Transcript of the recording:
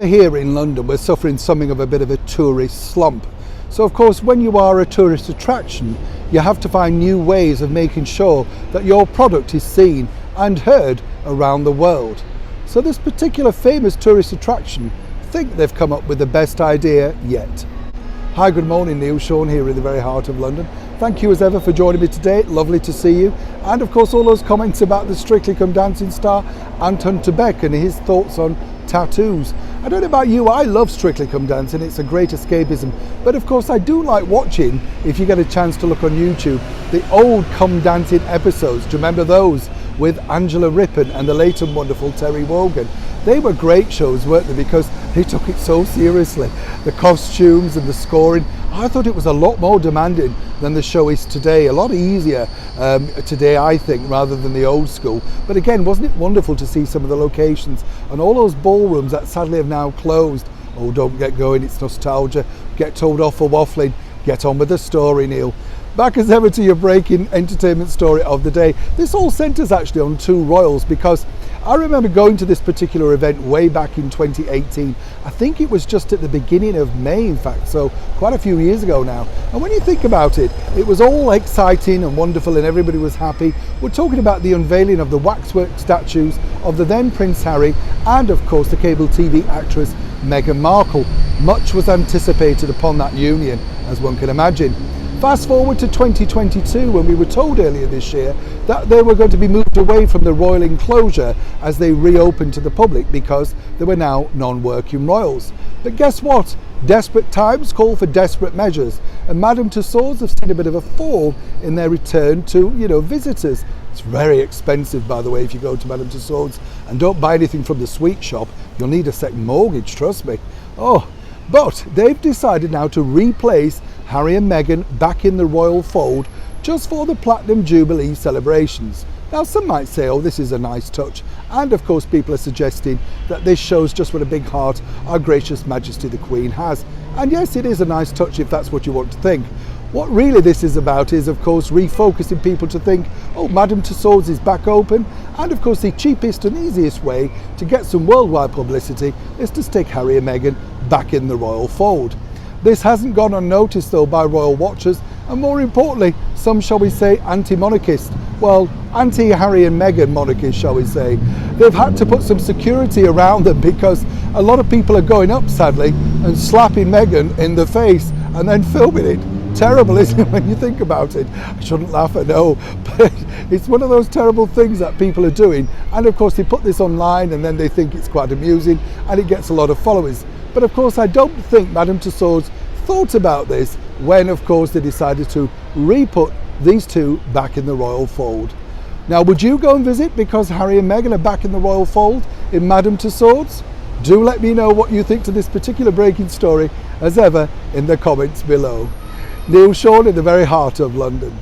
Here in London, we're suffering something of a bit of a tourist slump. So of course, when you are a tourist attraction, you have to find new ways of making sure that your product is seen and heard around the world. So this particular famous tourist attraction think they've come up with the best idea yet. Hi, good morning, Neil. Sean here in the very heart of London. Thank you as ever for joining me today. Lovely to see you. And of course, all those comments about the Strictly Come Dancing star, Anton Beck, and his thoughts on tattoos. I don't know about you, I love Strictly Come Dancing. It's a great escapism. But of course, I do like watching, if you get a chance to look on YouTube, the old Come Dancing episodes. Do you remember those with Angela Rippon and the late and wonderful Terry Wogan? They were great shows, weren't they? Because they took it so seriously. The costumes and the scoring. I thought it was a lot more demanding than the show is today. A lot easier today, I think, rather than the old school. But again, wasn't it wonderful to see some of the locations and all those ballrooms that sadly have now closed? Oh, don't get going, it's nostalgia. Get told off for waffling. Get on with the story, Neil. Back as ever to your breaking entertainment story of the day. This all centres actually on two royals, because I remember going to this particular event way back in 2018. I think it was just at the beginning of May, in fact, so quite a few years ago now. And when you think about it, it was all exciting and wonderful and everybody was happy. We're talking about the unveiling of the waxwork statues of the then Prince Harry and of course the cable TV actress Meghan Markle. Much was anticipated upon that union, as one can imagine. Fast forward to 2022, when we were told earlier this year that they were going to be moved away from the royal enclosure as they reopened to the public because they were now non-working royals. But guess what? Desperate times call for desperate measures, and Madame Tussauds have seen a bit of a fall in their return to, visitors. It's very expensive, by the way, if you go to Madame Tussauds, and don't buy anything from the sweet shop. You'll need a second mortgage, trust me. But they've decided now to replace Harry and Meghan back in the royal fold just for the Platinum Jubilee celebrations. Now some might say, oh, this is a nice touch, and of course people are suggesting that this shows just what a big heart our gracious Majesty the Queen has. And yes, it is a nice touch if that's what you want to think. What really this is about is of course refocusing people to think, oh, Madame Tussauds is back open, and of course the cheapest and easiest way to get some worldwide publicity is to stick Harry and Meghan back in the royal fold. This hasn't gone unnoticed though by royal watchers, and more importantly, some, shall we say, anti-monarchists. Well, anti-Harry and Meghan monarchists, shall we say. They've had to put some security around them because a lot of people are going up, sadly, and slapping Meghan in the face and then filming it. Terrible, isn't it, when you think about it? I shouldn't laugh, I know, but it's one of those terrible things that people are doing. And of course, they put this online and then they think it's quite amusing and it gets a lot of followers. But of course, I don't think Madame Tussauds thought about this when, of course, they decided to re-put these two back in the royal fold. Now, would you go and visit because Harry and Meghan are back in the royal fold in Madame Tussauds? Do let me know what you think to this particular breaking story, as ever, in the comments below. Neil Sean in the very heart of London.